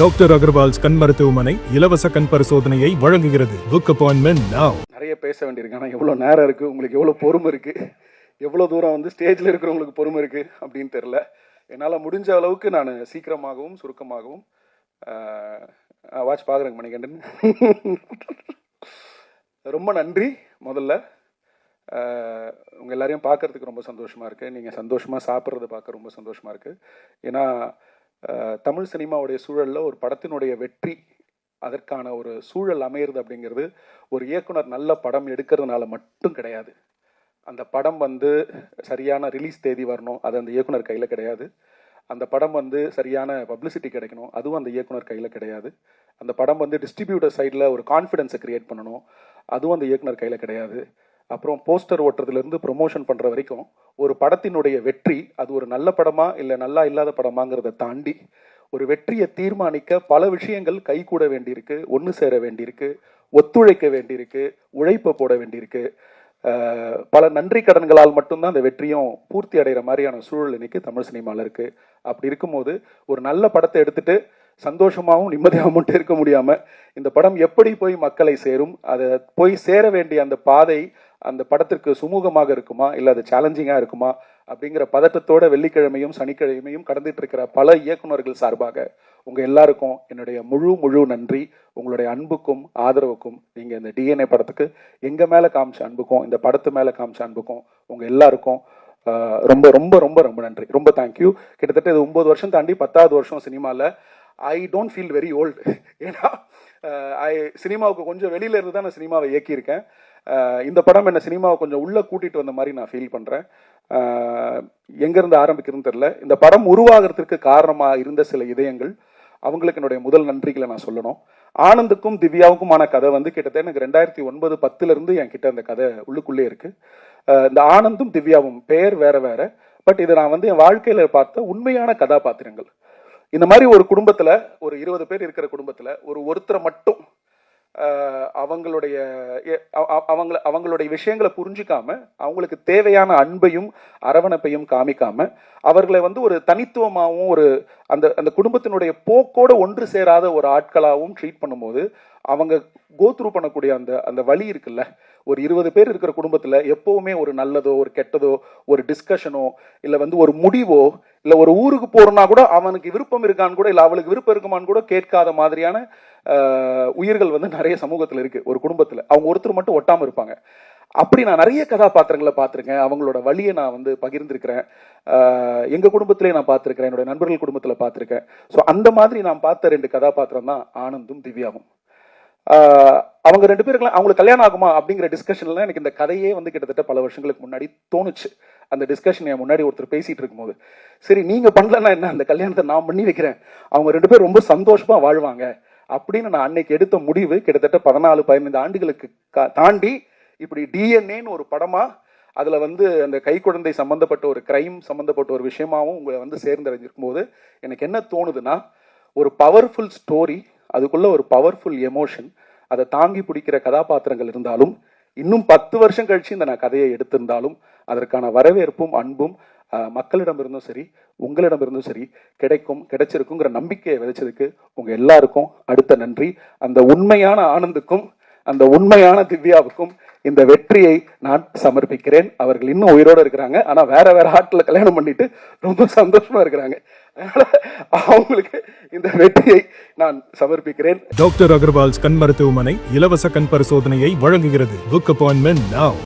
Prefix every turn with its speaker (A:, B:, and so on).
A: Doctor Agarwal's கண் மருத்துவமனை இலவச கண் பரிசோதனையை வழங்குகிறது. Book appointment now.
B: நிறைய பேச வேண்டியிருக்கு. ஆனால் எவ்வளோ நேரம் இருக்குது, உங்களுக்கு எவ்வளோ பொறுமை இருக்குது, எவ்வளோ தூரம் வந்து ஸ்டேஜில் இருக்கிறவங்களுக்கு பொறுமை இருக்குது அப்படின்னு தெரில. என்னால் முடிஞ்ச அளவுக்கு நான் சீக்கிரமாகவும் சுருக்கமாகவும் வாட்ச் பார்க்குறேங்க மணிகண்டன். ரொம்ப நன்றி. முதல்ல உங்கள் எல்லாரையும் பார்க்குறதுக்கு ரொம்ப சந்தோஷமாக இருக்குது. நீங்கள் சந்தோஷமாக சாப்பிட்றத பார்க்க ரொம்ப சந்தோஷமாக இருக்குது. ஏன்னா தமிழ் சினிமாவுடைய சூழலில் ஒரு படத்தினுடைய வெற்றி, அதற்கான ஒரு சூழல் அமையிறது அப்படிங்கிறது ஒரு இயக்குனர் நல்ல படம் எடுக்கிறதுனால மட்டும் கிடையாது. அந்த படம் வந்து சரியான ரிலீஸ் தேதி வரணும், அது அந்த இயக்குனர் கையில் கிடையாது. அந்த படம் வந்து சரியான பப்ளிசிட்டி கிடைக்கணும், அதுவும் அந்த இயக்குனர் கையில் கிடையாது. அந்த படம் வந்து டிஸ்ட்ரிபியூட்டர் சைடில் ஒரு கான்ஃபிடென்ஸை க்ரியேட் பண்ணணும், அதுவும் அந்த இயக்குனர் கையில் கிடையாது. அப்புறம் போஸ்டர் ஓட்டுறதுலேருந்து ப்ரொமோஷன் பண்ணுற வரைக்கும் ஒரு படத்தினுடைய வெற்றி அது ஒரு நல்ல படமா இல்லை நல்லா இல்லாத படமாங்கிறத தாண்டி ஒரு வெற்றியை தீர்மானிக்க பல விஷயங்கள் கை கூட வேண்டியிருக்கு, ஒன்று சேர வேண்டியிருக்கு, ஒத்துழைக்க வேண்டியிருக்கு, உழைப்பை போட வேண்டியிருக்கு. பல நன்றி கடன்களால் மட்டும்தான் அந்த வெற்றியும் பூர்த்தி அடைகிற மாதிரியான சூழல் இன்னைக்கு தமிழ் சினிமாவில் இருக்குது. அப்படி இருக்கும்போது ஒரு நல்ல படத்தை எடுத்துட்டு சந்தோஷமாகவும் நிம்மதியாகவும் மட்டும் இருக்க முடியாமல் இந்த படம் எப்படி போய் மக்களை சேரும், அதை போய் சேர வேண்டிய அந்த பாதை அந்த படத்திற்கு சுமூகமாக இருக்குமா இல்லை அது சேலஞ்சிங்காக இருக்குமா அப்படிங்கிற பதட்டத்தோட வெள்ளிக்கிழமையும் சனிக்கிழமையும் கடந்துட்டு இருக்கிற பல இயக்குநர்கள் சார்பாக உங்கள் எல்லாருக்கும் என்னுடைய முழு நன்றி. உங்களுடைய அன்புக்கும் ஆதரவுக்கும், நீங்கள் இந்த டிஎன்ஏ படத்துக்கு எங்கள் மேலே காமிச்ச அன்புக்கும் இந்த படத்து மேலே காமிச்ச அன்புக்கும் உங்கள் எல்லாருக்கும் ரொம்ப ரொம்ப ரொம்ப ரொம்ப நன்றி. ரொம்ப தேங்க்யூ. கிட்டத்தட்ட இது 9 வருஷம் தாண்டி 10வது வருஷம் சினிமாவில். I don't feel very old. ஏன்னா சினிமாவுக்கு கொஞ்சம் வெளியில இருந்து தான் நான் சினிமாவை இயக்கியிருக்கேன். இந்த படம் என்ன சினிமாவை கொஞ்சம் உள்ளே கூட்டிகிட்டு வந்த மாதிரி நான் ஃபீல் பண்ணுறேன். எங்கேருந்து ஆரம்பிக்கிறதுன்னு தெரில. இந்த படம் உருவாகிறதுக்கு காரணமாக இருந்த சில இதயங்கள், அவங்களுக்கு என்னுடைய முதல் நன்றிகளை நான் சொல்லணும். ஆனந்துக்கும் திவ்யாவுக்குமான கதை வந்து கிட்டத்தட்ட எனக்கு 2009-10 என் கிட்ட அந்த கதை உள்ளுக்குள்ளே இருக்குது. இந்த ஆனந்தும் திவ்யாவும் பெயர் வேற வேற, பட் இதை நான் வந்து என் வாழ்க்கையில் பார்த்த உண்மையான கதாபாத்திரங்கள். இந்த மாதிரி ஒரு குடும்பத்தில் ஒரு 20 பேர் இருக்கிற குடும்பத்தில் ஒருத்தரை மட்டும் அவங்களுடைய விஷயங்களை புரிஞ்சிக்காம, அவங்களுக்கு தேவையான அன்பையும் அரவணைப்பையும் காமிக்காம, அவர்களை வந்து ஒரு தனித்துவமாகவும் ஒரு அந்த குடும்பத்தினுடைய போக்கோட ஒன்று சேராத ஒரு ஆட்களாகவும் ட்ரீட் பண்ணும்போது அவங்க கோத்ரூ பண்ணக்கூடிய அந்த வழி இருக்குல்ல. ஒரு 20 பேர் இருக்கிற குடும்பத்தில் எப்பவுமே ஒரு நல்லதோ ஒரு கெட்டதோ ஒரு டிஸ்கஷனோ இல்லை வந்து ஒரு முடிவோ இல்லை ஒரு ஊருக்கு போறோம்னா கூட அவனுக்கு விருப்பம் இருக்கான்னு கூட இல்லை அவளுக்கு விருப்பம் இருக்குமான்னு கூட கேட்காத மாதிரியான உயிர்கள் வந்து நிறைய சமூகத்தில் இருக்கு. ஒரு குடும்பத்தில் அவங்க ஒருத்தர் மட்டும் ஒட்டாமல் இருப்பாங்க. அப்படி நான் நிறைய கதாபாத்திரங்களை பார்த்துருக்கேன். அவங்களோட வழியை நான் வந்து பகிர்ந்திருக்கிறேன். எங்கள் குடும்பத்திலே நான் பார்த்துருக்கிறேன், என்னோட நண்பர்கள் குடும்பத்தில் பார்த்துருக்கேன். ஸோ அந்த மாதிரி நான் பார்த்த 2 கதாபாத்திரம் தான் ஆனந்தும் திவ்யாவும். அவங்க 2 பேருக்குலாம் அவங்களுக்கு கல்யாணம் ஆகுமா அப்படிங்கிற டிஸ்கஷன்லாம் எனக்கு இந்த கதையே வந்து கிட்டத்தட்ட பல வருஷங்களுக்கு முன்னாடி தோணுச்சு. அந்த டிஸ்கஷன் என் முன்னாடி ஒருத்தர் பேசிட்டு இருக்கும்போது, சரி நீங்கள் பண்ணலன்னா என்ன, அந்த கல்யாணத்தை நான் பண்ணி வைக்கிறேன், அவங்க 2 பேரும் ரொம்ப சந்தோஷமா வாழ்வாங்க அப்படின்னு நான் அன்னைக்கு எடுத்த முடிவு கிட்டத்தட்ட 14-15 ஆண்டுகளுக்கு தாண்டி இப்படி டிஎன்ஏன்னு ஒரு படமா அதுல வந்து அந்த கை குழந்தை சம்பந்தப்பட்ட ஒரு கிரைம் சம்பந்தப்பட்ட ஒரு விஷயமாவும் உங்களை வந்து சேர்ந்தடைஞ்சிருக்கும் போது எனக்கு என்ன தோணுதுன்னா, ஒரு பவர்ஃபுல் ஸ்டோரி, அதுக்குள்ள ஒரு பவர்ஃபுல் எமோஷன், அதை தாங்கி பிடிக்கிற கதாபாத்திரங்கள் இருந்தாலும் இன்னும் 10 வருஷம் கழிச்சு இந்த நான் கதையை எடுத்திருந்தாலும் அதற்கான வரவேற்பும் அன்பும் மக்களிடமிருந்தும் சரி உங்களிடமிருந்தும் சரி கிடைச்சிருக்குங்கிற நம்பிக்கையை விதைச்சதுக்கு உங்க எல்லாருக்கும் அடுத்த நன்றி. அந்த உண்மையான ஆனந்துக்கும் அந்த உண்மையான திவ்யாவுக்கும் இந்த வெற்றியை நான் சமர்ப்பிக்கிறேன். அவர்கள் இன்னும் உயிரோடு இருக்கிறாங்க, ஆனா வேற ஆட்களை கல்யாணம் பண்ணிட்டு ரொம்ப சந்தோஷமா இருக்கிறாங்க. அவங்களுக்கு இந்த வெற்றியை நான் சமர்ப்பிக்கிறேன்.
A: டாக்டர் அகர்வால்ஸ் கண் மருத்துவமனை இலவச கண் பரிசோதனையை வழங்குகிறது. Book appointment now.